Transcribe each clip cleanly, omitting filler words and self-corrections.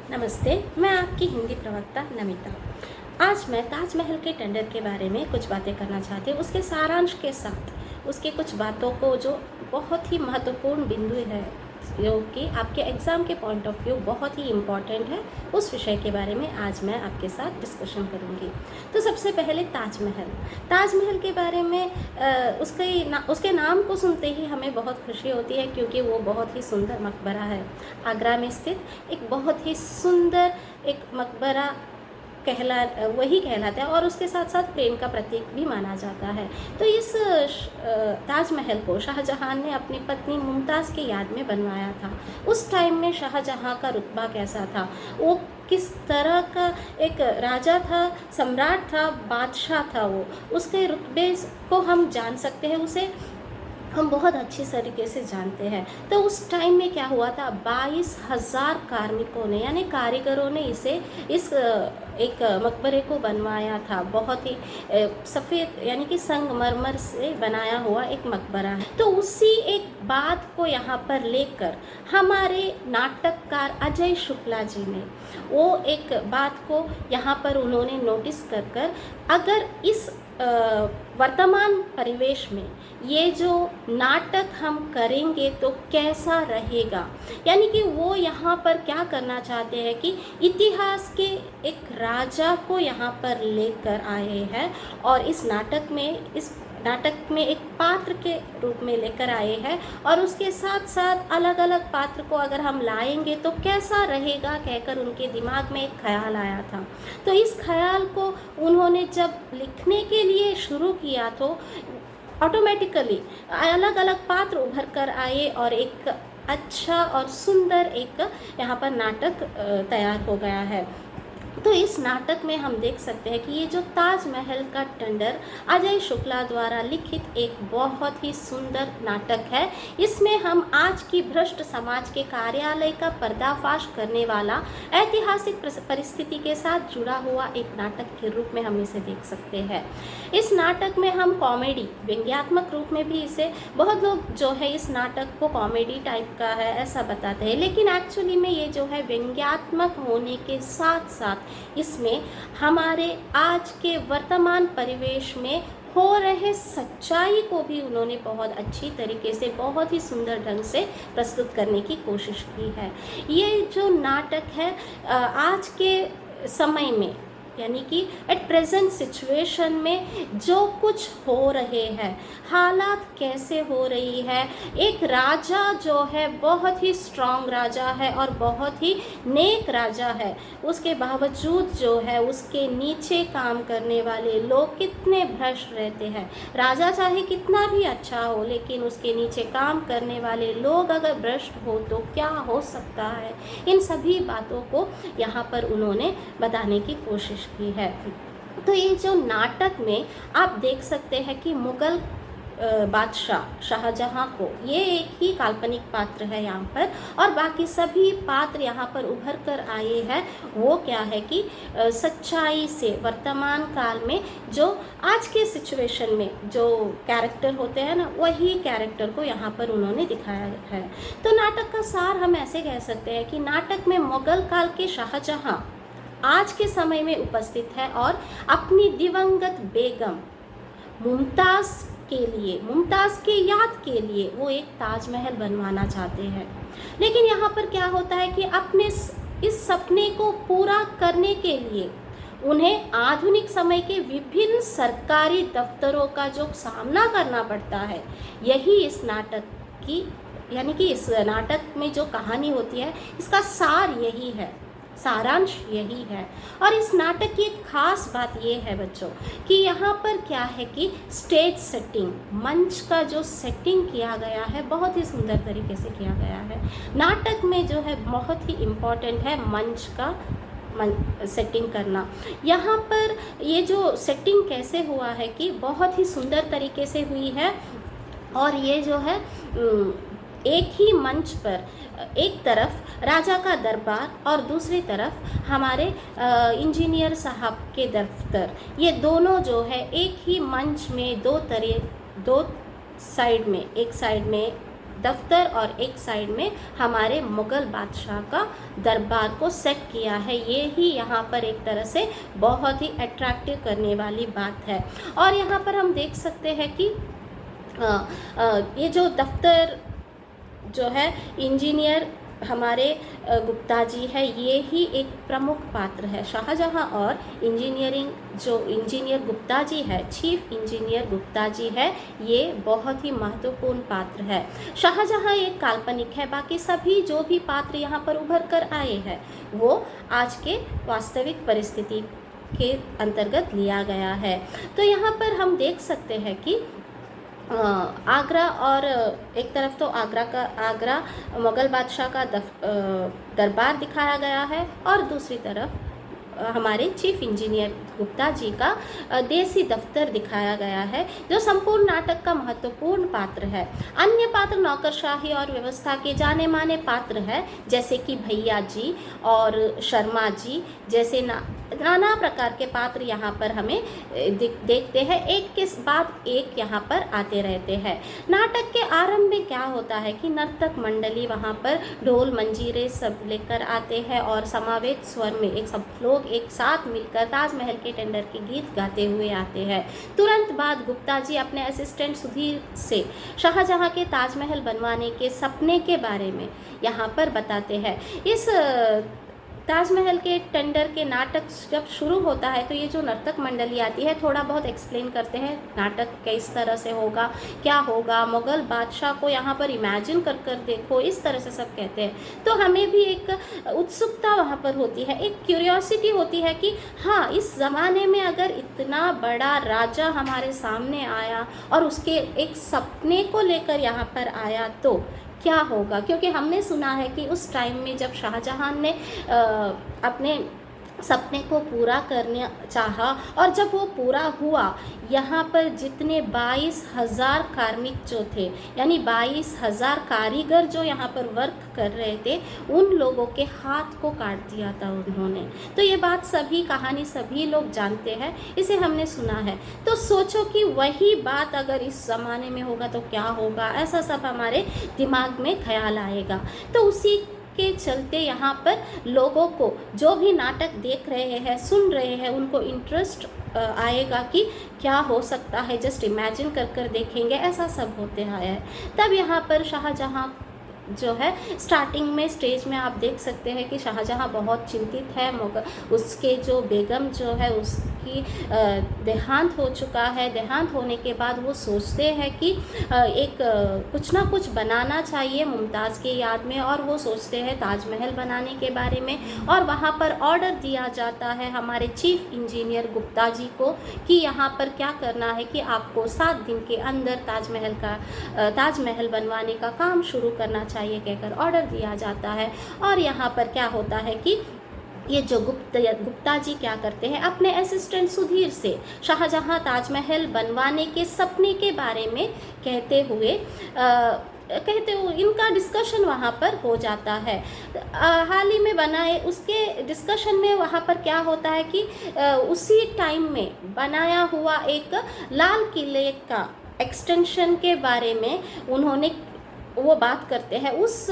नमस्ते, मैं आपकी हिंदी प्रवक्ता नमिता। आज मैं ताजमहल के टेंडर के बारे में कुछ बातें करना चाहती हूँ, उसके सारांश के साथ, उसकी कुछ बातों को जो बहुत ही महत्वपूर्ण बिंदु है, जो कि आपके एग्ज़ाम के पॉइंट ऑफ व्यू बहुत ही इम्पॉर्टेंट है, उस विषय के बारे में आज मैं आपके साथ डिस्कशन करूँगी। तो सबसे पहले ताजमहल के बारे में उसके नाम को सुनते ही हमें बहुत खुशी होती है, क्योंकि वो बहुत ही सुंदर मकबरा है। आगरा में स्थित एक बहुत ही सुंदर एक मकबरा वही कहलाता है, और उसके साथ साथ प्रेम का प्रतीक भी माना जाता है। तो इस ताजमहल को शाहजहां ने अपनी पत्नी मुमताज़ की याद में बनवाया था। उस टाइम में शाहजहां का रुतबा कैसा था, वो किस तरह का एक राजा था, सम्राट था, बादशाह था, वो उसके रुतबे को हम जान सकते हैं, उसे हम बहुत अच्छी तरीके से जानते हैं। तो उस टाइम में क्या हुआ था, 22,000 कार्मिकों ने यानी कारीगरों ने इस एक मकबरे को बनवाया था। बहुत ही सफ़ेद यानी कि संगमरमर से बनाया हुआ एक मकबरा है। तो उसी एक बात को यहाँ पर लेकर हमारे नाटककार अजय शुक्ला जी ने वो एक बात को यहाँ पर उन्होंने नोटिस कर अगर इस वर्तमान परिवेश में ये जो नाटक हम करेंगे तो कैसा रहेगा, यानी कि वो यहाँ पर क्या करना चाहते हैं कि इतिहास के एक राजा को यहाँ पर लेकर आए हैं, और इस नाटक में एक पात्र के रूप में लेकर आए हैं, और उसके साथ साथ अलग अलग पात्र को अगर हम लाएंगे तो कैसा रहेगा कहकर उनके दिमाग में एक ख्याल आया था। तो इस ख्याल को उन्होंने जब लिखने के लिए शुरू किया तो ऑटोमेटिकली अलग अलग पात्र उभर कर आए, और एक अच्छा और सुंदर एक यहाँ पर नाटक तैयार हो गया है। तो इस नाटक में हम देख सकते हैं कि ये जो ताजमहल का टेंडर अजय शुक्ला द्वारा लिखित एक बहुत ही सुंदर नाटक है। इसमें हम आज की भ्रष्ट समाज के कार्यालय का पर्दाफाश करने वाला ऐतिहासिक परिस्थिति के साथ जुड़ा हुआ एक नाटक के रूप में हम इसे देख सकते हैं। इस नाटक में हम कॉमेडी व्यंग्यात्मक रूप में भी इसे, बहुत लोग जो है इस नाटक को कॉमेडी टाइप का है ऐसा बताते हैं, लेकिन एक्चुअली में ये जो है व्यंग्यात्मक होने के साथ साथ इसमें हमारे आज के वर्तमान परिवेश में हो रहे सच्चाई को भी उन्होंने बहुत अच्छी तरीके से, बहुत ही सुंदर ढंग से प्रस्तुत करने की कोशिश की है। ये जो नाटक है आज के समय में यानी कि एट प्रेजेंट सिचुएशन में जो कुछ हो रहे हैं, हालात कैसे हो रही है, एक राजा जो है बहुत ही स्ट्रांग राजा है और बहुत ही नेक राजा है, उसके बावजूद जो है उसके नीचे काम करने वाले लोग कितने भ्रष्ट रहते हैं। राजा चाहे कितना भी अच्छा हो, लेकिन उसके नीचे काम करने वाले लोग अगर भ्रष्ट हो तो क्या हो सकता है। इन सभी बातों को यहाँ पर उन्होंने बताने की कोशिश की है। तो ये जो नाटक में आप देख सकते हैं कि मुगल बादशाह शाहजहां को, ये एक ही काल्पनिक पात्र है यहाँ पर, और बाकी सभी पात्र यहाँ पर उभर कर आए हैं। वो क्या है कि सच्चाई से वर्तमान काल में जो आज के सिचुएशन में जो कैरेक्टर होते हैं ना, वही कैरेक्टर को यहाँ पर उन्होंने दिखाया है। तो नाटक का सार हम ऐसे कह सकते हैं कि नाटक में मुगल काल के शाहजहां आज के समय में उपस्थित है और अपनी दिवंगत बेगम मुमताज़ के याद के लिए वो एक ताजमहल बनवाना चाहते हैं। लेकिन यहाँ पर क्या होता है कि अपने इस सपने को पूरा करने के लिए उन्हें आधुनिक समय के विभिन्न सरकारी दफ्तरों का जो सामना करना पड़ता है, यही इस नाटक की यानी कि इस नाटक में जो कहानी होती है, इसका सार यही है, सारांश यही है। और इस नाटक की एक खास बात ये है बच्चों कि यहाँ पर क्या है कि स्टेज सेटिंग, मंच का जो सेटिंग किया गया है बहुत ही सुंदर तरीके से किया गया है। नाटक में जो है बहुत ही इम्पोर्टेंट है मंच का सेटिंग करना। यहाँ पर ये जो सेटिंग कैसे हुआ है कि बहुत ही सुंदर तरीके से हुई है, और ये जो है एक ही मंच पर एक तरफ राजा का दरबार और दूसरी तरफ हमारे इंजीनियर साहब के दफ्तर, ये दोनों जो है एक ही मंच में दो साइड में, एक साइड में दफ्तर और एक साइड में हमारे मुग़ल बादशाह का दरबार को सेट किया है। ये ही यहाँ पर एक तरह से बहुत ही अट्रैक्टिव करने वाली बात है। और यहाँ पर हम देख सकते हैं कि ये जो दफ्तर जो है, इंजीनियर हमारे गुप्ता जी है, ये ही एक प्रमुख पात्र है। शाहजहां और इंजीनियर गुप्ता जी है, चीफ इंजीनियर गुप्ता जी है, ये बहुत ही महत्वपूर्ण पात्र है। शाहजहां एक काल्पनिक है, बाकी सभी जो भी पात्र यहाँ पर उभर कर आए हैं वो आज के वास्तविक परिस्थिति के अंतर्गत लिया गया है। तो यहाँ पर हम देख सकते हैं कि आगरा, और एक तरफ तो आगरा मुग़ल बादशाह का दरबार दिखाया गया है, और दूसरी तरफ हमारे चीफ इंजीनियर गुप्ता जी का देसी दफ्तर दिखाया गया है, जो संपूर्ण नाटक का महत्वपूर्ण पात्र है। अन्य पात्र नौकरशाही और व्यवस्था के जाने माने पात्र हैं, जैसे कि भैया जी और शर्मा जी जैसे नाना प्रकार के पात्र यहाँ पर हमें देखते हैं, एक के बाद एक यहाँ पर आते रहते हैं। नाटक के आरंभ में क्या होता है कि नर्तक मंडली वहाँ पर ढोल मंजीरे सब लेकर आते हैं और समावेत स्वर में सब लोग एक साथ मिलकर ताजमहल के टेंडर के गीत गाते हुए आते हैं। तुरंत बाद गुप्ता जी अपने असिस्टेंट सुधीर से शाहजहां के ताजमहल बनवाने के सपने के बारे में यहाँ पर बताते हैं। इस ताजमहल के टेंडर के नाटक जब शुरू होता है तो ये जो नर्तक मंडली आती है थोड़ा बहुत एक्सप्लेन करते हैं नाटक किस तरह से होगा, क्या होगा, मुग़ल बादशाह को यहाँ पर इमेजिन कर कर देखो, इस तरह से सब कहते हैं। तो हमें भी एक उत्सुकता वहाँ पर होती है, एक क्यूरियोसिटी होती है कि हाँ, इस ज़माने में अगर इतना बड़ा राजा हमारे सामने आया और उसके एक सपने को लेकर यहाँ पर आया तो क्या होगा। क्योंकि हमने सुना है कि उस टाइम में जब शाहजहां ने अपने सपने को पूरा करने चाहा और जब वो पूरा हुआ, यहाँ पर जितने 22,000 कार्मिक जो थे, यानी 22,000 कारीगर जो यहाँ पर वर्क कर रहे थे, उन लोगों के हाथ को काट दिया था उन्होंने। तो ये बात कहानी सभी लोग जानते हैं, इसे हमने सुना है। तो सोचो कि वही बात अगर इस ज़माने में होगा तो क्या होगा, ऐसा सब हमारे दिमाग में ख्याल आएगा। तो उसी के चलते यहाँ पर लोगों को जो भी नाटक देख रहे हैं, सुन रहे हैं, उनको इंटरेस्ट आएगा कि क्या हो सकता है, जस्ट इमेजिन कर कर देखेंगे, ऐसा सब होते आया है। तब यहाँ पर शाहजहां जो है स्टार्टिंग में स्टेज में आप देख सकते हैं कि शाहजहां बहुत चिंतित है, मगर उसके जो बेगम जो है उसकी देहांत हो चुका है। देहांत होने के बाद वो सोचते हैं कि एक कुछ ना कुछ बनाना चाहिए मुमताज़ के याद में, और वो सोचते हैं ताजमहल बनाने के बारे में। और वहाँ पर ऑर्डर दिया जाता है हमारे चीफ इंजीनियर गुप्ता जी को कि यहाँ पर क्या करना है कि आपको 7 दिन के अंदर ताजमहल बनवाने का काम शुरू करना चाहिए कहकर ऑर्डर दिया जाता है। और यहाँ पर क्या होता है कि ये जो गुप्ता जी क्या करते हैं, अपने असिस्टेंट सुधीर से शाहजहां ताजमहल बनवाने के सपने के बारे में कहते हुए इनका डिस्कशन वहाँ पर हो जाता है। हाल ही में बनाए उसके डिस्कशन में वहाँ पर क्या होता है कि उसी टाइम में बनाया हुआ एक लाल किले का एक्सटेंशन के बारे में उन्होंने वो बात करते हैं। उस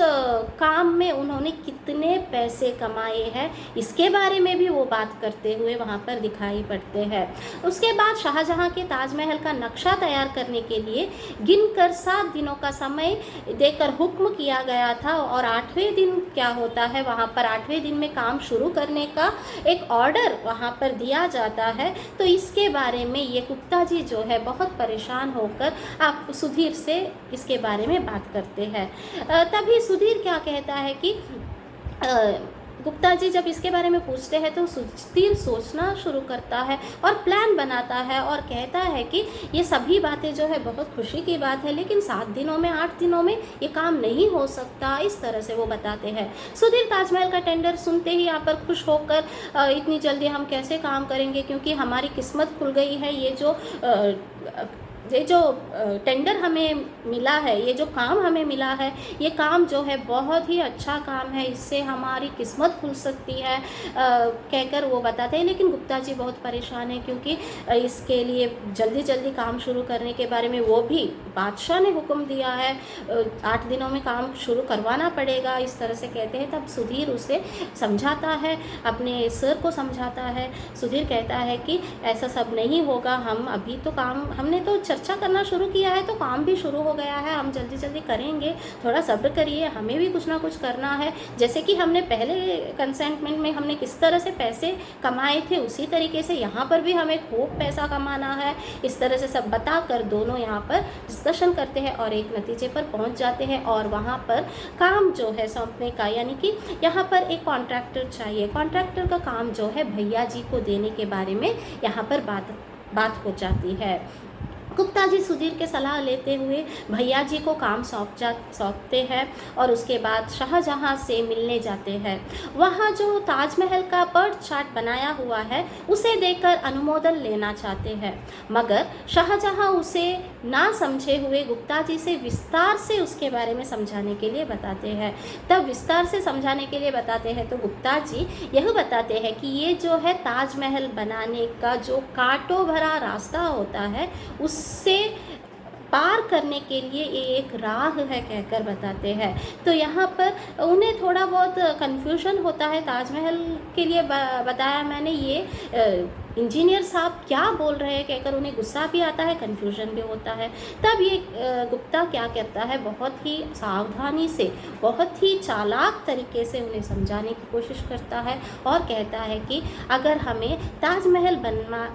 काम में उन्होंने कितने पैसे कमाए हैं, इसके बारे में भी वो बात करते हुए वहाँ पर दिखाई पड़ते हैं। उसके बाद शाहजहां के ताजमहल का नक्शा तैयार करने के लिए गिनकर 7 दिनों का समय देकर हुक्म किया गया था, और 8वें दिन क्या होता है, वहाँ पर 8वें दिन में काम शुरू करने का एक ऑर्डर वहाँ पर दिया जाता है। तो इसके बारे में ये गुप्ता जी जो है बहुत परेशान होकर आप सुधीर से इसके बारे में बात करते हैं। तभी सुधीर क्या कहता है कि गुप्ता जी जब इसके बारे में पूछते हैं तो सुधीर सोचना शुरू करता है और प्लान बनाता है और कहता है कि ये सभी बातें जो है बहुत खुशी की बात है, लेकिन 7 दिनों में 8 दिनों में ये काम नहीं हो सकता, इस तरह से वो बताते हैं। सुधीर ताजमहल का टेंडर सुनते ही यहाँ पर खुश होकर इतनी जल्दी हम कैसे काम करेंगे, क्योंकि हमारी किस्मत खुल गई है, ये जो ये जो टेंडर हमें मिला है, ये जो काम हमें मिला है, ये काम जो है बहुत ही अच्छा काम है, इससे हमारी किस्मत खुल सकती है कहकर वो बताते हैं। लेकिन गुप्ता जी बहुत परेशान हैं, क्योंकि इसके लिए जल्दी जल्दी काम शुरू करने के बारे में वो भी बादशाह ने हुक्म दिया है, 8 दिनों में काम शुरू करवाना पड़ेगा, इस तरह से कहते हैं। तब सुधीर उसे समझाता है, अपने सर को समझाता है। सुधीर कहता है कि ऐसा सब नहीं होगा, हम अभी तो काम, हमने तो चर्चा करना शुरू किया है, तो काम भी शुरू हो गया है, हम जल्दी जल्दी करेंगे, थोड़ा सब्र करिए, हमें भी कुछ ना कुछ करना है। जैसे कि हमने पहले कंसेंटमेंट में हमने किस तरह से पैसे कमाए थे, उसी तरीके से यहाँ पर भी हमें खूब पैसा कमाना है। इस तरह से सब बताकर दोनों यहाँ पर डिस्कशन करते हैं और एक नतीजे पर पहुँच जाते हैं। और वहाँ पर काम जो है सौंपने का, यानी कि यहाँ पर एक कॉन्ट्रैक्टर चाहिए, कॉन्ट्रैक्टर का काम जो है भैया जी को देने के बारे में यहाँ पर बात हो जाती है। गुप्ता जी सुधीर के सलाह लेते हुए भैया जी को काम सौंपते हैं और उसके बाद शाहजहां से मिलने जाते हैं। वहाँ जो ताजमहल का बर्थ चार्ट बनाया हुआ है उसे देखकर अनुमोदन लेना चाहते हैं, मगर शाहजहां उसे ना समझे हुए गुप्ता जी से विस्तार से उसके बारे में समझाने के लिए बताते हैं। तब विस्तार से समझाने के लिए बताते हैं तो गुप्ता जी यह बताते हैं कि ये जो है ताजमहल बनाने का जो कांटों भरा रास्ता होता है, उससे पार करने के लिए ये एक राह है कहकर बताते हैं। तो यहाँ पर उन्हें थोड़ा बहुत कन्फ्यूजन होता है, ताजमहल के लिए बताया मैंने, ये इंजीनियर साहब क्या बोल रहे हैं कहकर उन्हें गुस्सा भी आता है, कन्फ्यूजन भी होता है। तब ये गुप्ता क्या करता है, बहुत ही सावधानी से, बहुत ही चालाक तरीके से उन्हें समझाने की कोशिश करता है और कहता है कि अगर हमें ताजमहल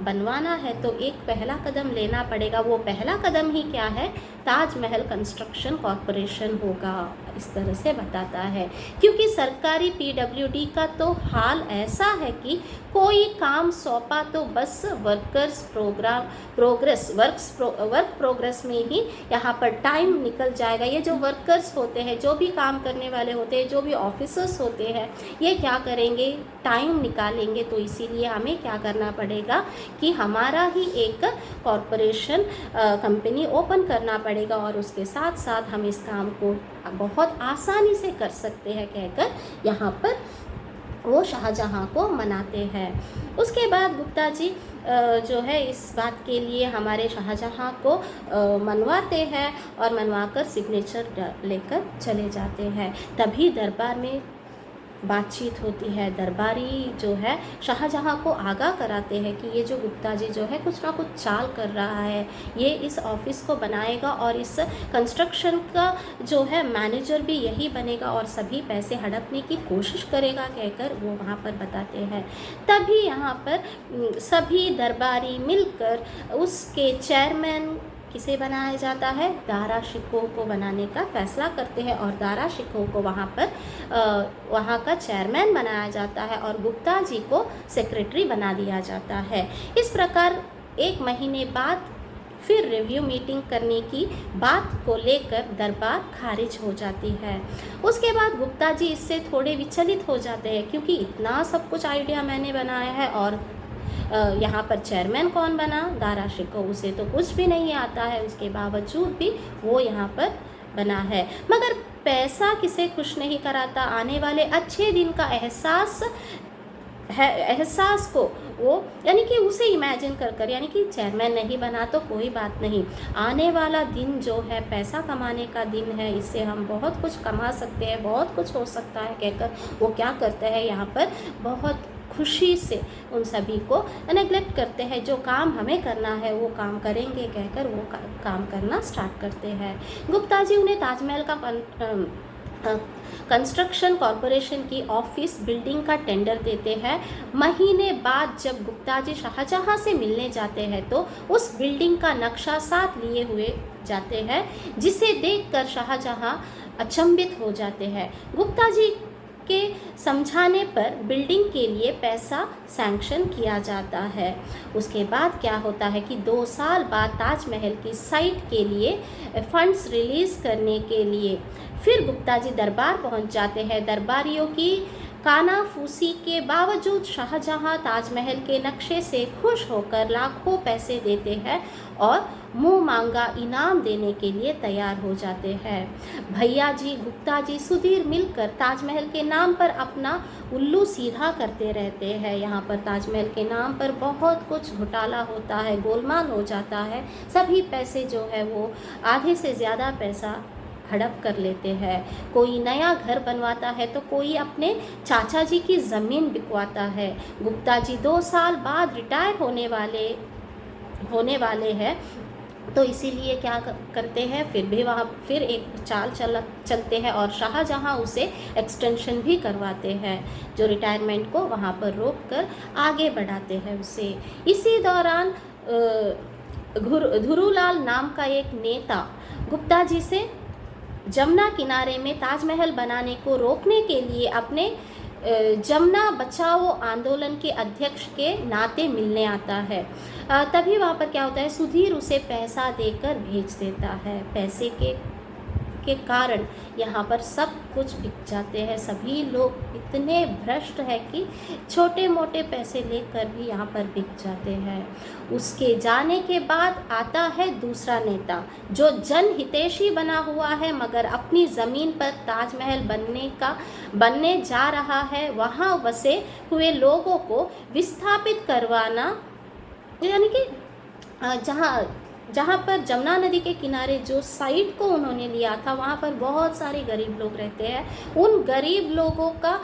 बनवाना है तो एक पहला कदम लेना पड़ेगा। वो पहला कदम ही क्या है, ताजमहल कंस्ट्रक्शन कॉरपोरेशन होगा, इस तरह से बताता है। क्योंकि सरकारी पीडब्ल्यूडी का तो हाल ऐसा है कि कोई काम सौंपा तो बस वर्क प्रोग्रेस में ही यहाँ पर टाइम निकल जाएगा। ये जो वर्कर्स होते हैं, जो भी काम करने वाले होते हैं, जो भी ऑफिसर्स होते हैं, ये क्या करेंगे, टाइम निकालेंगे। तो इसीलिए हमें क्या करना पड़ेगा कि हमारा ही एक कॉरपोरेशन कंपनी ओपन करना पड़ेगा और उसके साथ साथ हम इस काम को बहुत आसानी से कर सकते हैं कहकर यहाँ पर वो शाहजहां को मनाते हैं। उसके बाद गुप्ता जी जो है इस बात के लिए हमारे शाहजहां को मनवाते हैं और मनवाकर सिग्नेचर लेकर चले जाते हैं। तभी दरबार में बातचीत होती है। दरबारी जो है शाहजहां को आगाह कराते हैं कि ये जो गुप्ता जी जो है कुछ ना कुछ चाल कर रहा है, ये इस ऑफिस को बनाएगा और इस कंस्ट्रक्शन का जो है मैनेजर भी यही बनेगा और सभी पैसे हड़पने की कोशिश करेगा कहकर वो वहाँ पर बताते हैं। तभी यहाँ पर सभी दरबारी मिलकर उसके चेयरमैन किसे बनाया जाता है, दारा शिकोह को बनाने का फैसला करते हैं और दारा शिकोह को वहाँ का चेयरमैन बनाया जाता है और गुप्ता जी को सेक्रेटरी बना दिया जाता है। इस प्रकार 1 महीने बाद फिर रिव्यू मीटिंग करने की बात को लेकर दरबार खारिज हो जाती है। उसके बाद गुप्ता जी इससे थोड़े विचलित हो जाते हैं, क्योंकि इतना सब कुछ आइडिया मैंने बनाया है और यहाँ पर चेयरमैन कौन बना, दारा शिकोह, उसे तो कुछ भी नहीं आता है, उसके बावजूद भी वो यहाँ पर बना है। मगर पैसा किसे खुश नहीं कराता, आने वाले अच्छे दिन का एहसास को वो, यानी कि उसे इमेजिन कर, यानी कि चेयरमैन नहीं बना तो कोई बात नहीं, आने वाला दिन जो है पैसा कमाने का दिन है, इससे हम बहुत कुछ कमा सकते हैं, बहुत कुछ हो सकता है कहकर वो क्या करते हैं, यहाँ पर बहुत खुशी से उन सभी को नेग्लेक्ट करते हैं। जो काम हमें करना है वो काम करेंगे कहकर वो काम करना स्टार्ट करते हैं। गुप्ता जी उन्हें ताजमहल का कंस्ट्रक्शन कॉरपोरेशन की ऑफिस बिल्डिंग का टेंडर देते हैं। महीने बाद जब गुप्ता जी शाहजहां से मिलने जाते हैं तो उस बिल्डिंग का नक्शा साथ लिए हुए जाते हैं, जिसे देखकर शाहजहां अचंभित हो जाते हैं। गुप्ता जी के समझाने पर बिल्डिंग के लिए पैसा सैंक्शन किया जाता है। उसके बाद क्या होता है कि 2 साल बाद ताजमहल की साइट के लिए फंड्स रिलीज़ करने के लिए फिर गुप्ता जी दरबार पहुंच जाते हैं। दरबारियों की कानाफूसी के बावजूद शाहजहां ताजमहल के नक्शे से खुश होकर लाखों पैसे देते हैं और मुंह मांगा इनाम देने के लिए तैयार हो जाते हैं। भैया जी, गुप्ता जी, सुधीर मिलकर ताजमहल के नाम पर अपना उल्लू सीधा करते रहते हैं। यहाँ पर ताजमहल के नाम पर बहुत कुछ घोटाला होता है, गोलमाल हो जाता है। सभी पैसे जो है वो आधे से ज़्यादा पैसा हड़प कर लेते हैं। कोई नया घर बनवाता है तो कोई अपने चाचा जी की ज़मीन बिकवाता है। गुप्ता जी 2 साल बाद रिटायर होने वाले हैं, तो इसीलिए क्या करते हैं, फिर एक चाल चलते हैं और शाहजहां उसे एक्सटेंशन भी करवाते हैं, जो रिटायरमेंट को वहां पर रोक कर आगे बढ़ाते हैं उसे। इसी दौरान धुरूलाल नाम का एक नेता गुप्ता जी से जमुना किनारे में ताजमहल बनाने को रोकने के लिए अपने जमुना बचाओ आंदोलन के अध्यक्ष के नाते मिलने आता है। तभी वहाँ पर क्या होता है, सुधीर उसे पैसा देकर भेज देता है। पैसे के कारण यहाँ पर सब कुछ बिक जाते हैं। सभी लोग इतने भ्रष्ट हैं कि छोटे मोटे पैसे लेकर भी यहाँ पर बिक जाते हैं। उसके जाने के बाद आता है दूसरा नेता जो जनहितैषी बना हुआ है, मगर अपनी ज़मीन पर ताजमहल बनने जा रहा है। वहाँ बसे हुए लोगों को विस्थापित करवाना, यानी कि जहाँ पर जमुना नदी के किनारे जो साइट को उन्होंने लिया था, वहाँ पर बहुत सारे गरीब लोग रहते हैं। उन गरीब लोगों का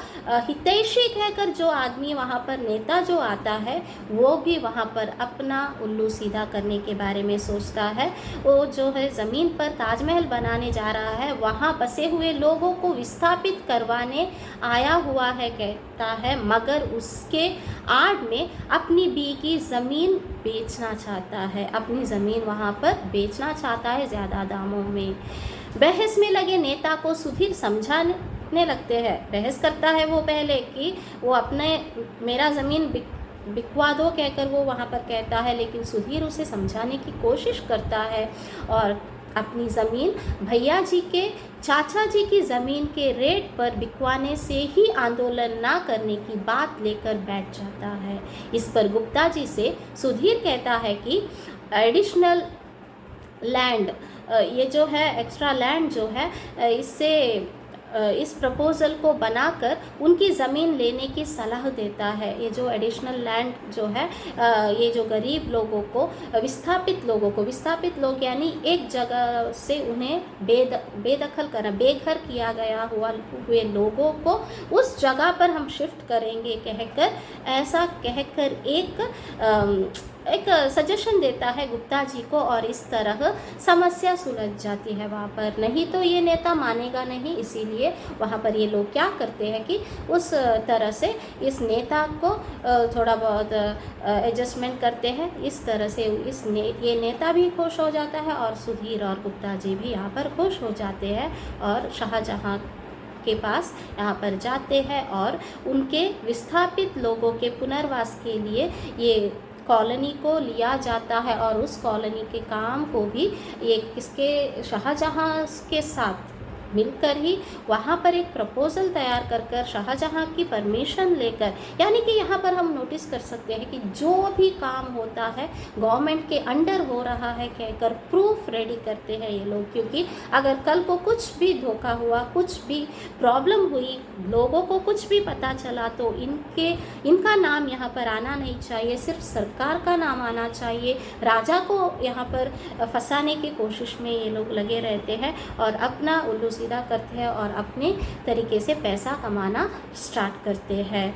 हितैषी कहकर जो आदमी वहाँ पर नेता जो आता है, वो भी वहाँ पर अपना उल्लू सीधा करने के बारे में सोचता है। वो जो है ज़मीन पर ताजमहल बनाने जा रहा है, वहाँ बसे हुए लोगों को विस्थापित करवाने आया हुआ है कहता है, मगर उसके आड़ में अपनी बी की ज़मीन बेचना चाहता है। अपनी ज़मीन वहाँ पर बेचना चाहता है ज़्यादा दामों में। बहस में लगे नेता को सुधीर समझाने लगते हैं। बहस करता है वो पहले कि वो मेरा ज़मीन बिकवा दो कहकर वो वहाँ पर कहता है, लेकिन सुधीर उसे समझाने की कोशिश करता है और अपनी ज़मीन भैया जी के चाचा जी की ज़मीन के रेट पर बिकवाने से ही आंदोलन ना करने की बात लेकर बैठ जाता है। इस पर गुप्ता जी से सुधीर कहता है कि एडिशनल लैंड, ये जो है एक्स्ट्रा लैंड जो है, इस प्रपोज़ल को बनाकर उनकी ज़मीन लेने की सलाह देता है। ये जो एडिशनल लैंड जो है, ये जो गरीब लोगों को, विस्थापित लोग यानी एक जगह से उन्हें बेदखल करना, बेघर किया गया हुए लोगों को उस जगह पर हम शिफ्ट करेंगे ऐसा कहकर एक सजेशन देता है गुप्ता जी को, और इस तरह समस्या सुलझ जाती है वहाँ पर। नहीं तो ये नेता मानेगा नहीं, इसीलिए वहाँ पर ये लोग क्या करते हैं कि उस तरह से इस नेता को थोड़ा बहुत एडजस्टमेंट करते हैं। इस तरह से ये नेता भी खुश हो जाता है और सुधीर और गुप्ता जी भी यहाँ पर खुश हो जाते हैं और शाहजहां के पास यहाँ पर जाते हैं और उनके विस्थापित लोगों के पुनर्वास के लिए ये कॉलोनी को लिया जाता है। और उस कॉलोनी के काम को भी ये किसके, शाहजहां के साथ मिलकर ही वहाँ पर एक प्रपोज़ल तैयार कर शाहजहां की परमिशन लेकर, यानी कि यहाँ पर हम नोटिस कर सकते हैं कि जो भी काम होता है गवर्नमेंट के अंडर हो रहा है कहकर प्रूफ रेडी करते हैं ये लोग, क्योंकि अगर कल को कुछ भी धोखा हुआ, कुछ भी प्रॉब्लम हुई, लोगों को कुछ भी पता चला, तो इनका नाम यहाँ पर आना नहीं चाहिए, सिर्फ सरकार का नाम आना चाहिए। राजा को यहाँ पर फंसाने की कोशिश में ये लोग लगे रहते हैं और अपना उल्लू सीधा करते हैं और अपने तरीके से पैसा कमाना स्टार्ट करते हैं।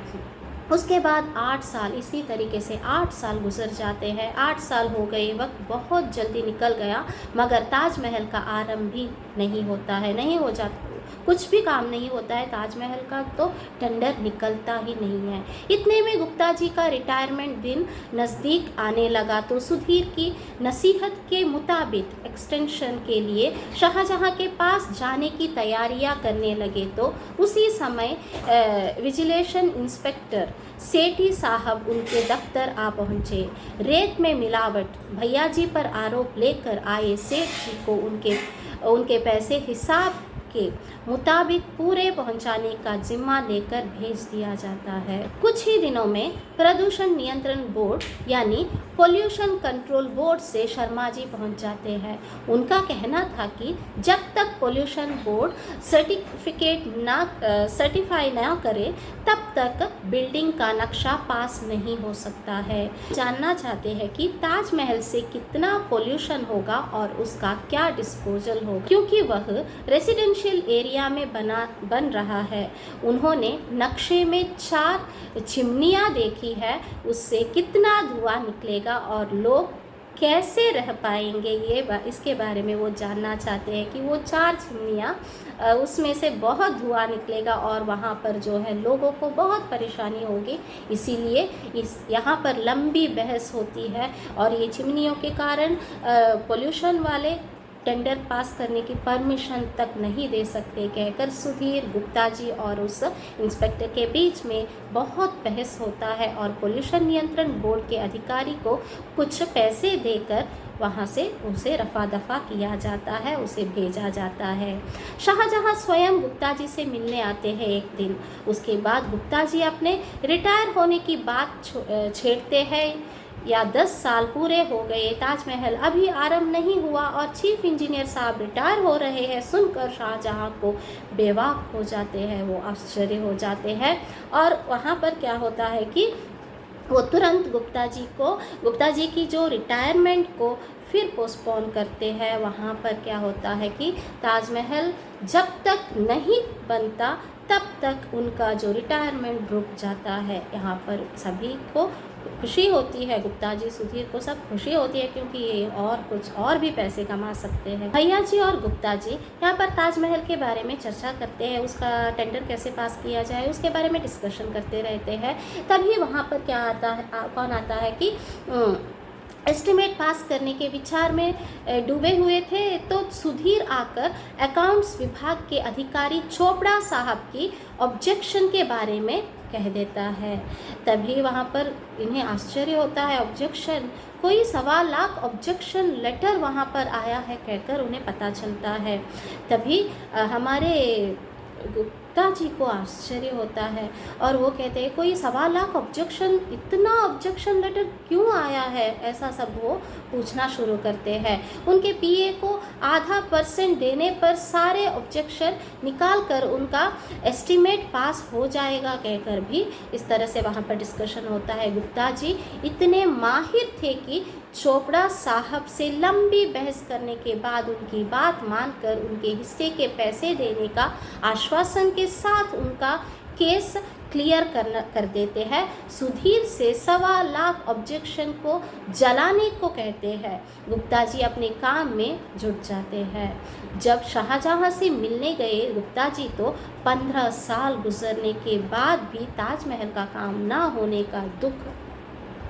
उसके बाद 8 साल इसी तरीके से 8 साल गुजर जाते हैं। 8 साल हो गए, वक्त बहुत जल्दी निकल गया, मगर ताजमहल का आरंभ भी नहीं होता है, नहीं हो जाता, कुछ भी काम नहीं होता है ताजमहल का, तो टेंडर निकलता ही नहीं है। इतने में गुप्ता जी का रिटायरमेंट दिन नज़दीक आने लगा, तो सुधीर की नसीहत के मुताबिक एक्सटेंशन के लिए शाहजहां के पास जाने की तैयारियां करने लगे। तो उसी समय विजिलेशन इंस्पेक्टर सेठी साहब उनके दफ्तर आ पहुँचे। रेत में मिलावट भैया जी पर आरोप लेकर आए सेठ जी को उनके पैसे के मुताबिक पूरे पहुंचाने का जिम्मा लेकर भेज दिया जाता है। कुछ ही दिनों में प्रदूषण नियंत्रण बोर्ड यानी पोल्यूशन कंट्रोल बोर्ड से शर्मा जी पहुंच जाते हैं। उनका कहना था कि जब तक पोल्यूशन बोर्ड सर्टिफाई ना करे तब तक बिल्डिंग का नक्शा पास नहीं हो सकता है। जानना चाहते हैं कि ताजमहल से कितना पोल्यूशन होगा और उसका क्या डिस्पोजल होगा, क्योंकि वह रेसिडेंशियल एरिया में बन रहा है। उन्होंने नक्शे में 4 चिमनियाँ देखी है, उससे कितना धुआं निकलेगा और लोग कैसे रह पाएंगे, इसके बारे में वो जानना चाहते हैं कि वो 4 चिमनियाँ उसमें से बहुत धुआं निकलेगा और वहाँ पर जो है लोगों को बहुत परेशानी होगी। इसीलिए यहाँ पर लंबी बहस होती है और ये चिमनियों के कारण पोल्यूशन वाले टेंडर पास करने की परमिशन तक नहीं दे सकते, कहकर सुधीर गुप्ता जी और उस इंस्पेक्टर के बीच में बहुत बहस होता है और पोल्यूशन नियंत्रण बोर्ड के अधिकारी को कुछ पैसे देकर वहाँ से उसे रफा दफा किया जाता है, उसे भेजा जाता है। शाहजहां स्वयं गुप्ता जी से मिलने आते हैं एक दिन। उसके बाद गुप्ता जी अपने रिटायर होने की बात छेड़ते हैं। या 10 साल पूरे हो गए, ताजमहल अभी आरंभ नहीं हुआ और चीफ इंजीनियर साहब रिटायर हो रहे हैं, सुनकर शाहजहां को बेवाक हो जाते हैं, वो आश्चर्य हो जाते हैं। और वहाँ पर क्या होता है कि वो तुरंत गुप्ता जी की जो रिटायरमेंट को फिर पोस्टपोन करते हैं। वहाँ पर क्या होता है कि ताजमहल जब तक नहीं बनता तब तक उनका जो रिटायरमेंट रुक जाता है। यहाँ पर सभी को खुशी होती है, गुप्ता जी, सुधीर को सब खुशी होती है, क्योंकि ये और कुछ और भी पैसे कमा सकते हैं। भैया जी और गुप्ता जी यहाँ पर ताजमहल के बारे में चर्चा करते हैं, उसका टेंडर कैसे पास किया जाए उसके बारे में डिस्कशन करते रहते हैं। तभी वहाँ पर क्या आता है, कौन आता है कि एस्टिमेट पास करने के विचार में डूबे हुए थे, तो सुधीर आकर अकाउंट्स विभाग के अधिकारी चोपड़ा साहब की ऑब्जेक्शन के बारे में कह देता है। तभी वहाँ पर इन्हें आश्चर्य होता है, ऑब्जेक्शन, कोई 1.25 लाख ऑब्जेक्शन लेटर वहाँ पर आया है कहकर उन्हें पता चलता है। तभी हमारे गुप्ता जी को आश्चर्य होता है और वो कहते हैं कोई 1.25 लाख ऑब्जेक्शन, इतना ऑब्जेक्शन लेटर क्यों आया है, ऐसा सब वो पूछना शुरू करते हैं। उनके पीए को % देने पर सारे ऑब्जेक्शन निकाल कर उनका एस्टीमेट पास हो जाएगा कहकर भी इस तरह से वहाँ पर डिस्कशन होता है। गुप्ता जी इतने माहिर थे कि चोपड़ा साहब से लंबी बहस करने के बाद उनकी बात मानकर उनके हिस्से के पैसे देने का आश्वासन के साथ उनका केस क्लियर कर देते हैं। सुधीर से 1.25 लाख ऑब्जेक्शन को जलाने को कहते हैं। गुप्ता जी अपने काम में जुट जाते हैं। जब शाहजहां से मिलने गए गुप्ता जी तो 15 साल गुजरने के बाद भी ताजमहल का काम ना होने का दुख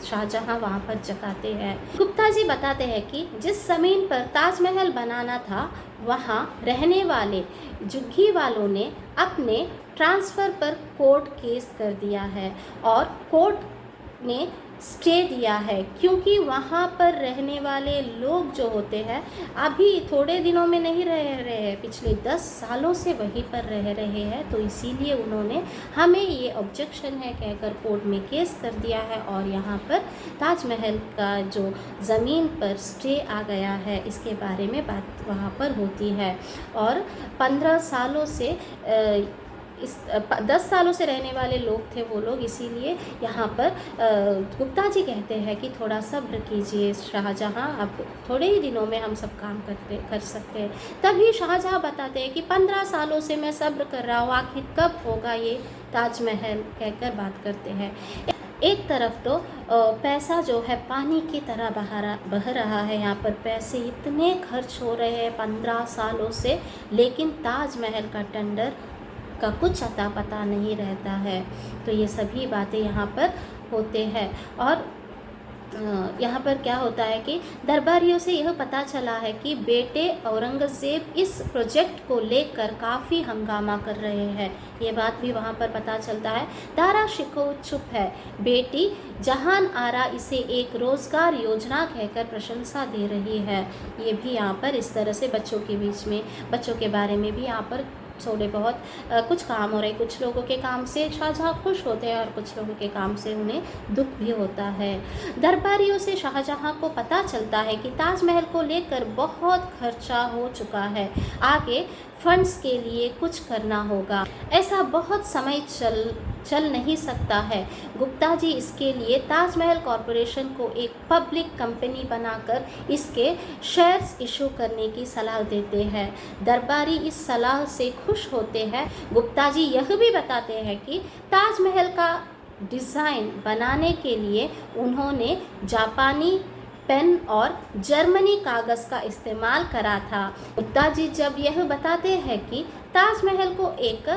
शाहजहां वहाँ पर जताते हैं। गुप्ता जी बताते हैं कि जिस ज़मीन पर ताजमहल बनाना था वहाँ रहने वाले झुग्गी वालों ने अपने ट्रांसफ़र पर कोर्ट केस कर दिया है और कोर्ट ने स्टे दिया है, क्योंकि वहाँ पर रहने वाले लोग जो होते हैं अभी थोड़े दिनों में नहीं रह रहे हैं, पिछले 10 सालों से वहीं पर रह रहे हैं, तो इसीलिए उन्होंने हमें ये ऑब्जेक्शन है कहकर कोर्ट में केस कर दिया है और यहाँ पर ताजमहल का जो ज़मीन पर स्टे आ गया है इसके बारे में बात वहाँ पर होती है। और 15 सालों से 10 सालों से रहने वाले लोग थे वो लोग, इसीलिए यहाँ पर गुप्ता जी कहते हैं कि थोड़ा सब्र कीजिए शाहजहां, अब थोड़े ही दिनों में हम सब काम कर सकते हैं। तभी शाहजहां बताते हैं कि 15 सालों से मैं सब्र कर रहा हूँ, आखिर कब होगा ये ताजमहल कहकर बात करते हैं। एक तरफ तो पैसा जो है पानी की तरह बह रहा है, यहाँ पर पैसे इतने खर्च हो रहे हैं 15 सालों से, लेकिन ताजमहल का टेंडर का कुछ अता पता नहीं रहता है। तो ये सभी बातें यहाँ पर होते हैं और यहाँ पर क्या होता है कि दरबारियों से यह पता चला है कि बेटे औरंगज़ेब इस प्रोजेक्ट को लेकर काफ़ी हंगामा कर रहे हैं। ये बात भी वहाँ पर पता चलता है। दारा शिकोह चुप है। बेटी जहान आरा इसे एक रोज़गार योजना कहकर प्रशंसा दे रही है। ये भी यहाँ पर इस तरह से बच्चों के बीच में, बच्चों के बारे में भी यहाँ पर थोड़े बहुत कुछ काम हो रहे। कुछ लोगों के काम से शाहजहाँ खुश होते हैं और कुछ लोगों के काम से उन्हें दुख भी होता है। दरबारियों से शाहजहाँ को पता चलता है कि ताजमहल को लेकर बहुत खर्चा हो चुका है, आगे फंड्स के लिए कुछ करना होगा। ऐसा बहुत समय चल नहीं सकता है। गुप्ता जी इसके लिए ताजमहल कॉरपोरेशन को एक पब्लिक कंपनी बनाकर इसके शेयर्स इशू करने की सलाह देते हैं। दरबारी इस सलाह से खुश होते हैं। गुप्ता जी यह भी बताते हैं कि ताजमहल का डिज़ाइन बनाने के लिए उन्होंने जापानी पेन और जर्मनी कागज़ का इस्तेमाल करा था। गुप्ता जी जब यह बताते हैं कि ताजमहल को एक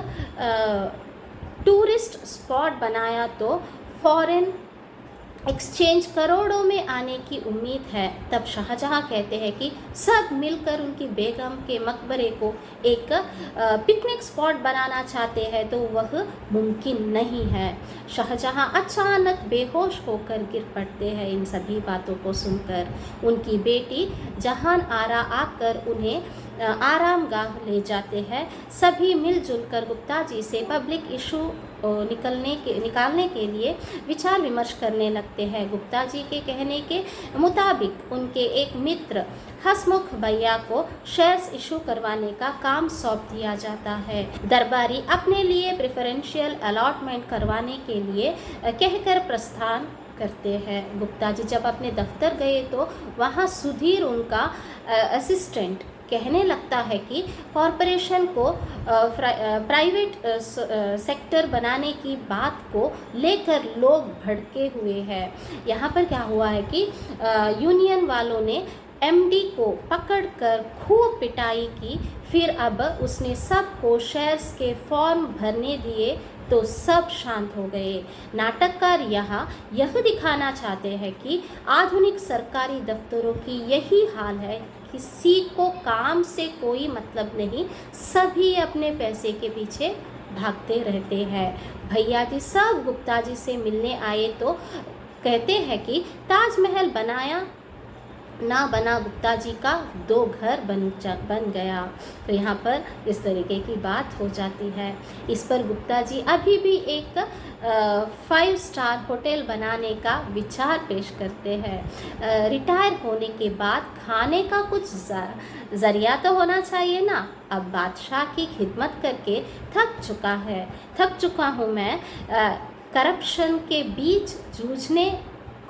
टूरिस्ट स्पॉट बनाया तो फॉरेन एक्सचेंज करोड़ों में आने की उम्मीद है, तब शाहजहाँ कहते हैं कि सब मिलकर उनकी बेगम के मकबरे को एक पिकनिक स्पॉट बनाना चाहते हैं तो वह मुमकिन नहीं है। शाहजहाँ अचानक बेहोश होकर गिर पड़ते हैं इन सभी बातों को सुनकर। उनकी बेटी जहान आरा आकर उन्हें आरामगाह ले जाते हैं। सभी मिलजुल कर गुप्ता जी से पब्लिक इशू निकालने के लिए विचार विमर्श करने लगते हैं। गुप्ता जी के कहने के मुताबिक उनके एक मित्र हसमुख भैया को शेयर्स इशू करवाने का काम सौंप दिया जाता है। दरबारी अपने लिए प्रेफरेंशियल अलॉटमेंट करवाने के लिए कहकर प्रस्थान करते हैं। गुप्ता जी जब अपने दफ्तर गए तो वहाँ सुधीर उनका असिस्टेंट कहने लगता है कि कॉरपोरेशन को प्राइवेट सेक्टर बनाने की बात को लेकर लोग भड़के हुए हैं। यहाँ पर क्या हुआ है कि यूनियन वालों ने एमडी को पकड़कर खूब पिटाई की। फिर अब उसने सबको शेयर्स के फॉर्म भरने दिए तो सब शांत हो गए। नाटककार यहाँ यह दिखाना चाहते हैं कि आधुनिक सरकारी दफ्तरों की यही हाल है। किसी को काम से कोई मतलब नहीं, सभी अपने पैसे के पीछे भागते रहते हैं। भैया जी सब गुप्ता जी से मिलने आए तो कहते हैं कि ताजमहल बनाया ना बना गुप्ता जी का 2 घर बन गया। तो यहाँ पर इस तरीके की बात हो जाती है। इस पर गुप्ता जी अभी भी एक 5 स्टार होटल बनाने का विचार पेश करते हैं। रिटायर होने के बाद खाने का कुछ ज़रिया तो होना चाहिए ना। अब बादशाह की खिदमत करके थक चुका हूँ मैं। करप्शन के बीच जूझने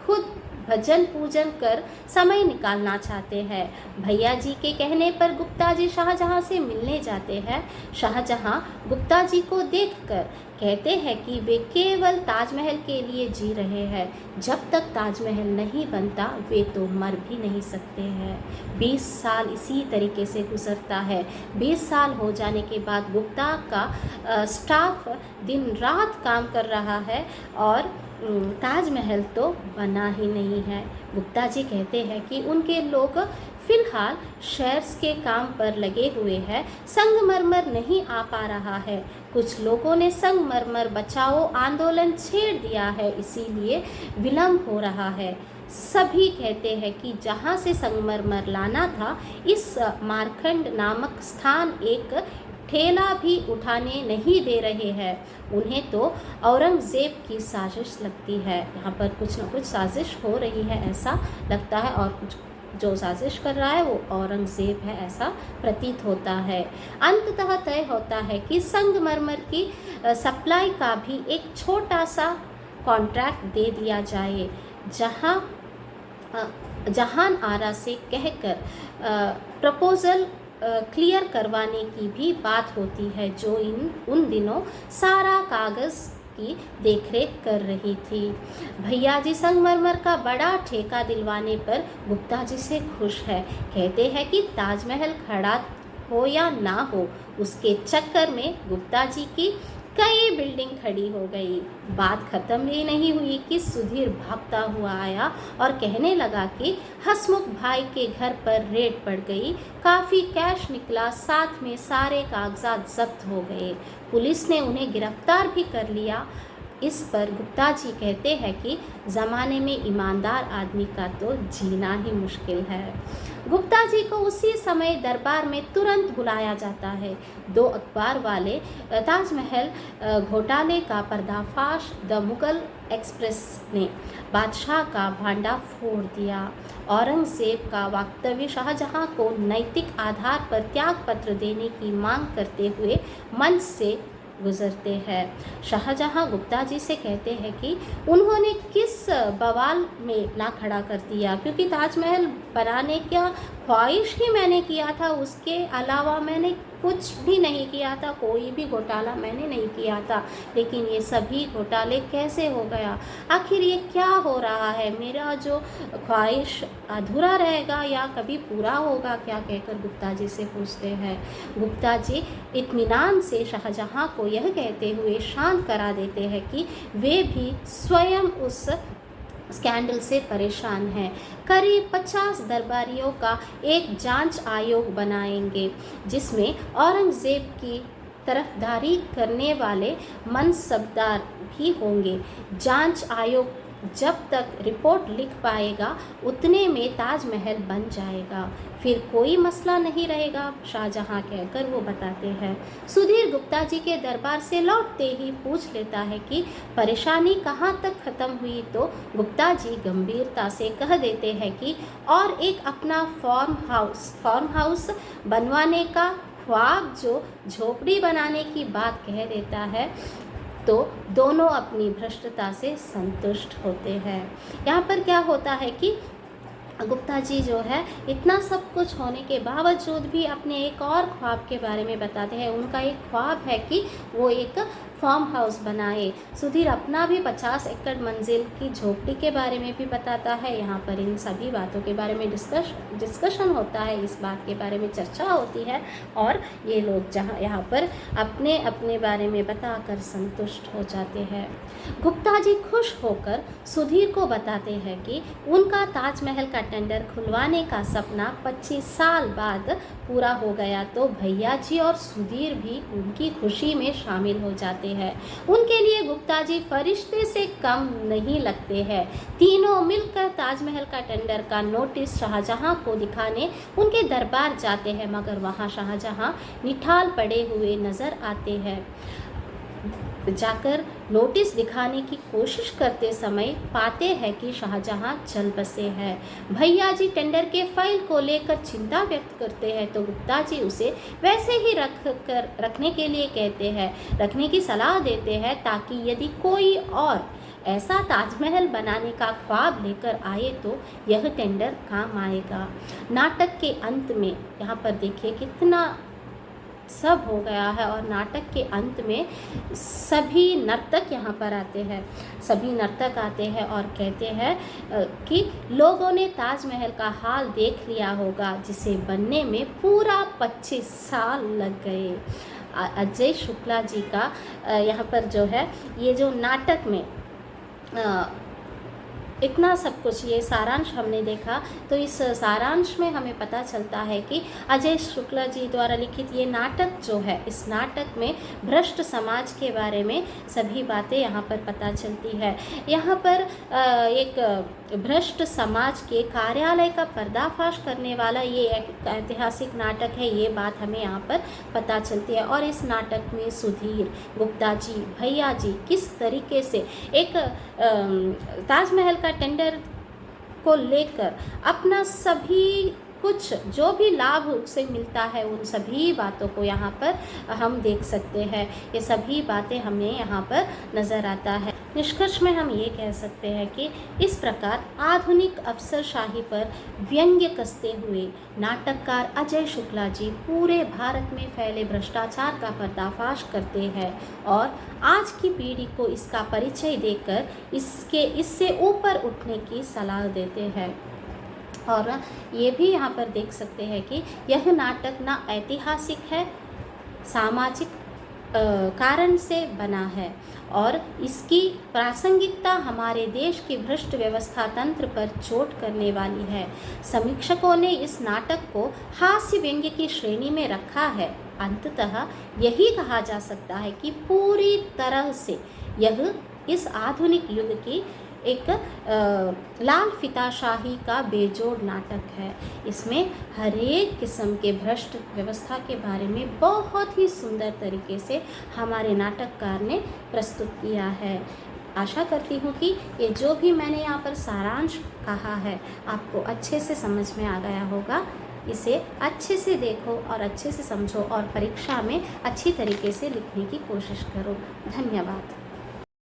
खुद भजन पूजन कर समय निकालना चाहते हैं। भैया जी के कहने पर गुप्ता जी शाहजहाँ से मिलने जाते हैं। शाहजहाँ गुप्ता जी को देखकर कहते हैं कि वे केवल ताजमहल के लिए जी रहे हैं। जब तक ताजमहल नहीं बनता वे तो मर भी नहीं सकते हैं। 20 साल इसी तरीके से गुजरता है। 20 साल हो जाने के बाद गुप्ता का स्टाफ दिन रात काम कर रहा है और ताजमहल तो बना ही नहीं है। गुप्ता जी कहते हैं कि उनके लोग फिलहाल शेयर्स के काम पर लगे हुए हैं। संगमरमर नहीं आ पा रहा है। कुछ लोगों ने संगमरमर बचाओ आंदोलन छेड़ दिया है, इसीलिए विलम्ब हो रहा है। सभी कहते हैं कि जहाँ से संगमरमर लाना था, इस मारखंड नामक स्थान एक ठेला भी उठाने नहीं दे रहे हैं। उन्हें तो औरंगज़ेब की साजिश लगती है। यहाँ पर कुछ न कुछ साजिश हो रही है ऐसा लगता है, और जो साजिश कर रहा है वो औरंगज़ेब है ऐसा प्रतीत होता है। अंततः तय होता है कि संगमरमर की सप्लाई का भी एक छोटा सा कॉन्ट्रैक्ट दे दिया जाए। जहान आरा से कहकर प्रपोज़ल क्लियर करवाने की भी बात होती है, जो उन दिनों सारा कागज़ की देखरेख कर रही थी। भैया जी संगमरमर का बड़ा ठेका दिलवाने पर गुप्ता जी से खुश है। कहते हैं कि ताजमहल खड़ा हो या ना हो, उसके चक्कर में गुप्ता जी की कई बिल्डिंग खड़ी हो गई। बात खत्म भी नहीं हुई कि सुधीर भागता हुआ आया और कहने लगा कि हसमुख भाई के घर पर रेड पड़ गई, काफ़ी कैश निकला, साथ में सारे कागजात जब्त हो गए। पुलिस ने उन्हें गिरफ्तार भी कर लिया। इस पर गुप्ता जी कहते हैं कि ज़माने में ईमानदार आदमी का तो जीना ही मुश्किल है। गुप्ता जी को उसी समय दरबार में तुरंत बुलाया जाता है। 2 अखबार वाले ताजमहल घोटाले का पर्दाफाश द मुगल एक्सप्रेस ने बादशाह का भांडा फोड़ दिया। औरंगजेब का वक्तव्य शाहजहां को नैतिक आधार पर त्याग पत्र देने की मांग करते हुए मंच से गुजरते हैं। शाहजहां गुप्ता जी से कहते हैं कि उन्होंने किस बवाल में ला खड़ा कर दिया, क्योंकि ताजमहल बनाने का ख्वाहिश ही मैंने किया था, उसके अलावा मैंने कुछ भी नहीं किया था, कोई भी घोटाला मैंने नहीं किया था। लेकिन ये सभी घोटाले कैसे हो गया, आखिर ये क्या हो रहा है, मेरा जो ख्वाहिश अधूरा रहेगा या कभी पूरा होगा क्या, कहकर गुप्ता जी से पूछते हैं। गुप्ता जी इत्मीनान से शाहजहां को यह कहते हुए शांत करा देते हैं कि वे भी स्वयं उस स्कैंडल से परेशान हैं। करीब 50 दरबारियों का एक जांच आयोग बनाएंगे, जिसमें औरंगजेब की तरफदारी करने वाले मनसबदार भी होंगे। जांच आयोग जब तक रिपोर्ट लिख पाएगा उतने में ताजमहल बन जाएगा, फिर कोई मसला नहीं रहेगा, शाहजहां कहकर वो बताते हैं। सुधीर गुप्ता जी के दरबार से लौटते ही पूछ लेता है कि परेशानी कहाँ तक ख़त्म हुई, तो गुप्ता जी गंभीरता से कह देते हैं कि और एक अपना फार्म हाउस बनवाने का ख्वाब, जो झोपड़ी बनाने की बात कह देता है, तो दोनों अपनी भ्रष्टता से संतुष्ट होते हैं। यहाँ पर क्या होता है कि गुप्ता जी जो है इतना सब कुछ होने के बावजूद भी अपने एक और ख्वाब के बारे में बताते हैं। उनका एक ख्वाब है कि वो एक फार्म हाउस बनाए। सुधीर अपना भी 50 एकड़ मंजिल की झोपड़ी के बारे में भी बताता है। यहाँ पर इन सभी बातों के बारे में डिस्कशन होता है, इस बात के बारे में चर्चा होती है और ये लोग यहाँ पर अपने अपने बारे में बताकर संतुष्ट हो जाते हैं। गुप्ता जी खुश होकर सुधीर को बताते हैं कि उनका ताजमहल का टेंडर खुलवाने का सपना 25 साल बाद पूरा हो गया, तो भैया जी और सुधीर भी उनकी खुशी में शामिल हो जाते हैं। उनके लिए गुप्ता जी फरिश्ते से कम नहीं लगते हैं। तीनों मिलकर ताजमहल का टेंडर का नोटिस शाहजहां को दिखाने उनके दरबार जाते हैं, मगर वहां शाहजहां निठाल पड़े हुए नजर आते हैं। जाकर नोटिस दिखाने की कोशिश करते समय पाते हैं कि शाहजहां चल बसे हैं। भैया जी टेंडर के फाइल को लेकर चिंता व्यक्त करते हैं, तो गुप्ता जी उसे वैसे ही रखने के लिए कहते हैं, रखने की सलाह देते हैं, ताकि यदि कोई और ऐसा ताजमहल बनाने का ख्वाब लेकर आए तो यह टेंडर काम आएगा। नाटक के अंत में यहाँ पर देखिए कितना सब हो गया है, और नाटक के अंत में सभी नर्तक यहाँ पर आते हैं। सभी नर्तक आते हैं और कहते हैं कि लोगों ने ताजमहल का हाल देख लिया होगा, जिसे बनने में पूरा 25 साल लग गए। अजय शुक्ला जी का यहाँ पर जो है ये जो नाटक में इतना सब कुछ, ये सारांश हमने देखा, तो इस सारांश में हमें पता चलता है कि अजय शुक्ला जी द्वारा लिखित ये नाटक जो है, इस नाटक में भ्रष्ट समाज के बारे में सभी बातें यहाँ पर पता चलती है। यहाँ पर एक भ्रष्ट समाज के कार्यालय का पर्दाफाश करने वाला ये एक ऐतिहासिक नाटक है, ये बात हमें यहाँ पर पता चलती है। और इस नाटक में सुधीर गुप्ता जी, भैया जी किस तरीके से एक ताजमहल का टेंडर को लेकर अपना सभी कुछ जो भी लाभ उससे मिलता है, उन सभी बातों को यहाँ पर हम देख सकते हैं। ये सभी बातें हमें यहाँ पर नज़र आता है। निष्कर्ष में हम ये कह सकते हैं कि इस प्रकार आधुनिक अफसरशाही पर व्यंग्य कसते हुए नाटककार अजय शुक्ला जी पूरे भारत में फैले भ्रष्टाचार का पर्दाफाश करते हैं और आज की पीढ़ी को इसका परिचय देकर इससे ऊपर उठने की सलाह देते हैं। और ये भी यहाँ पर देख सकते हैं कि यह नाटक ना ऐतिहासिक है, सामाजिक कारण से बना है और इसकी प्रासंगिकता हमारे देश की भ्रष्ट व्यवस्था तंत्र पर चोट करने वाली है। समीक्षकों ने इस नाटक को हास्य व्यंग्य की श्रेणी में रखा है। अंततः यही कहा जा सकता है कि पूरी तरह से यह इस आधुनिक युग की एक लाल फीताशाही का बेजोड़ नाटक है। इसमें हर एक किस्म के भ्रष्ट व्यवस्था के बारे में बहुत ही सुंदर तरीके से हमारे नाटककार ने प्रस्तुत किया है। आशा करती हूँ कि ये जो भी मैंने यहाँ पर सारांश कहा है आपको अच्छे से समझ में आ गया होगा। इसे अच्छे से देखो और अच्छे से समझो और परीक्षा में अच्छी तरीके से लिखने की कोशिश करो। धन्यवाद।